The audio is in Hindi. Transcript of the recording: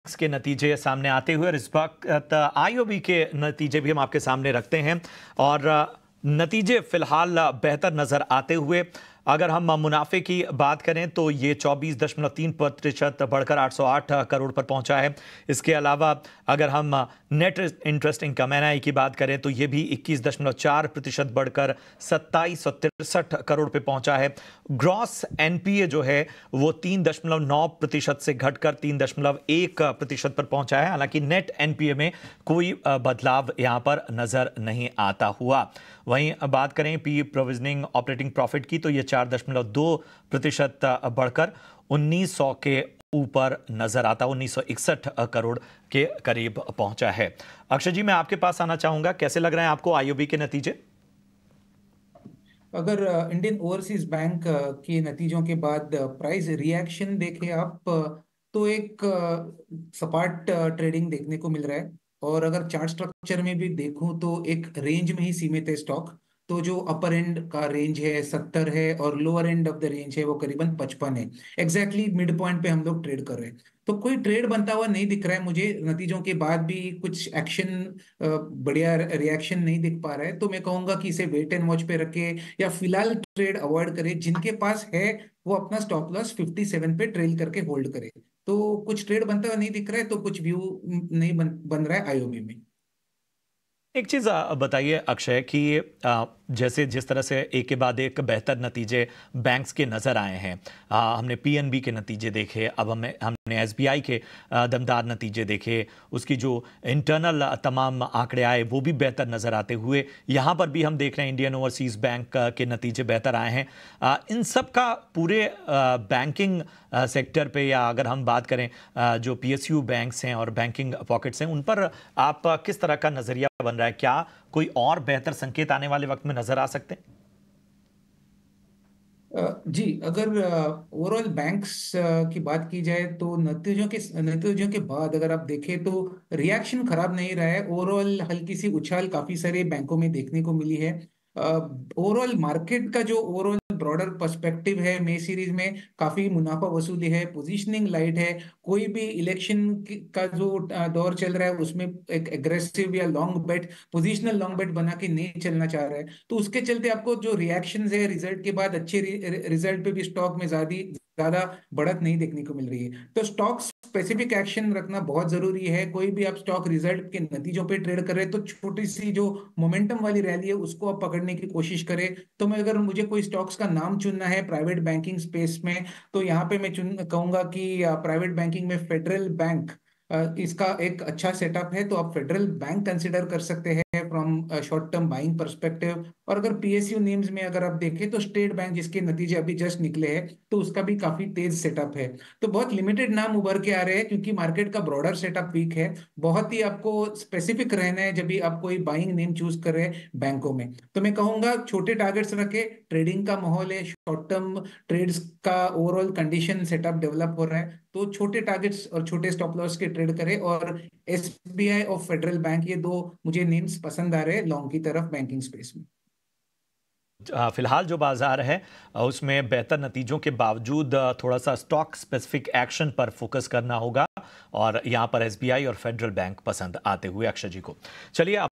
के नतीजे सामने आते हुए और इस वक्त आईओबी के नतीजे भी हम आपके सामने रखते हैं और नतीजे फिलहाल बेहतर नजर आते हुए अगर हम मुनाफे की बात करें तो ये 24.3% बढ़कर 808 करोड़ पर पहुंचा है। इसके अलावा अगर हम नेट इंटरेस्ट इनकम एनआई की बात करें तो ये भी 21.4% बढ़कर 2763 करोड़ पे पहुंचा है। ग्रॉस एनपीए जो है वो 3.9% से घटकर 3.1% पर पहुंचा है। हालांकि नेट एनपीए में कोई बदलाव यहां पर नजर नहीं आता हुआ। वहीं बात करें पी प्रोविजनिंग ऑपरेटिंग प्रॉफिट की तो ये 4.2% बढ़कर 1900 के ऊपर नजर आता 1961 करोड़ के करीब पहुंचा है। अक्षय जी, मैं आपके पास आना चाहूंगा, कैसे लग रहे हैं आपको आईओबी के नतीजे? अगर इंडियन ओवरसीज बैंक के नतीजों के बाद प्राइस रिएक्शन देखें आप, तो एक सपाट ट्रेडिंग देखने को मिल रहा है। और अगर चार्ट स्ट्रक्चर में भी देखूं तो एक रेंज में ही सीमित है स्टॉक। तो जो अपर एंड का रेंज है 70 है और lower end of the range है वो करीबन 55 है। एग्जैक्टली मिड पॉइंट पे हम लोग ट्रेड कर रहे हैं। तो कोई ट्रेड बनता हुआ नहीं दिख रहा है मुझे। नतीजों के बाद भी कुछ एक्शन, बढ़िया रिएक्शन नहीं दिख पा रहा है। तो मैं कहूंगा कि इसे वेट एंड वॉच पे रखे या फिलहाल ट्रेड अवॉइड करे। जिनके पास है वो अपना स्टॉप लॉस 57 पे ट्रेल करके होल्ड करे। तो कुछ ट्रेड बनता हुआ नहीं दिख रहा है, तो कुछ व्यू नहीं बन रहा है आईओबी में। एक चीज बताइए अक्षय कि जैसे जिस तरह से एक के बाद एक बेहतर नतीजे बैंक्स के नजर आए हैं, हमने पीएनबी के नतीजे देखे, अब हमने एसबीआई के दमदार नतीजे देखे, उसकी जो इंटरनल तमाम आंकड़े आए वो भी बेहतर नजर आते हुए यहाँ पर भी हम देख रहे हैं इंडियन ओवरसीज बैंक के नतीजे बेहतर आए हैं। इन सब का पूरे बैंकिंग सेक्टर पे या अगर हम बात करें जो पीएसयू बैंक्स हैं और बैंकिंग पॉकेट्स हैं उन पर आप किस तरह का नजरिया बन रहा है? क्या कोई और बेहतर संकेत आने वाले वक्त में नजर आ सकते हैं? जी, अगर ओवरऑल बैंक्स की बात की जाए तो नतीजों के बाद अगर आप देखें तो रिएक्शन खराब नहीं रहा है। ओवरऑल हल्की सी उछाल काफी सारे बैंकों में देखने को मिली है। ओवरऑल मार्केट का जो ओवरऑल ब्रॉडर पर्सपेक्टिव है मई सीरीज में काफी मुनाफा वसूली है, पोजीशनिंग लाइट है। कोई भी इलेक्शन का जो दौर चल रहा है उसमें एक एग्रेसिव या लॉन्ग बेट, पोजिशनल लॉन्ग बेट बना के नहीं चलना चाह रहा है। तो उसके चलते आपको जो रिएक्शन है रिजल्ट के बाद अच्छे रिजल्ट पे भी स्टॉक में ज्यादा बढ़त नहीं देखने को मिल रही है। तो स्टॉक स्पेसिफिक एक्शन रखना बहुत जरूरी है। कोई भी आप स्टॉक रिजल्ट के नतीजों पे ट्रेड कर रहे हैं तो छोटी सी जो मोमेंटम वाली रैली है उसको आप पकड़ने की कोशिश करें। तो मैं, अगर मुझे कोई स्टॉक्स का नाम चुनना है प्राइवेट बैंकिंग स्पेस में, तो यहाँ पे मैं चुन कहूंगा कि प्राइवेट बैंकिंग में फेडरल बैंक इसका एक अच्छा सेटअप है। तो आप फेडरल बैंक कंसिडर कर सकते हैं from short term buying perspective. और अगर पीएसयू नेम्स में अगर आप देखें तो स्टेट बैंक, जिसके नतीजे अभी जस्ट निकले हैं, तो उसका भी काफी तेज सेटअप है। तो बहुत लिमिटेड नाम उभर के आ रहे हैं क्योंकि मार्केट का ब्रॉडर सेटअप वीक है। बहुत ही आपको स्पेसिफिक रहना है जब भी आप कोई बाइंग नेम चूज कर रहे हैं बैंकों में। तो मैं कहूंगा छोटे टारगेट्स रखे, ट्रेडिंग का माहौल है, शॉर्ट टर्म ट्रेड्स का ओवरऑल कंडीशन सेटअप डेवलप हो रहा है। तो छोटे टारगेट्स और छोटे स्टॉप लॉस के ट्रेड करें। और एसबीआई और फेडरल बैंक, ये दो मुझे नेम्स पसंद आ रहे हैं लॉन्ग की तरफ बैंकिंग स्पेस में। फिलहाल जो बाजार है उसमें बेहतर नतीजों के बावजूद थोड़ा सा स्टॉक स्पेसिफिक एक्शन पर फोकस करना होगा और यहां पर एसबीआई और फेडरल बैंक पसंद आते हुए अक्षय जी को। चलिए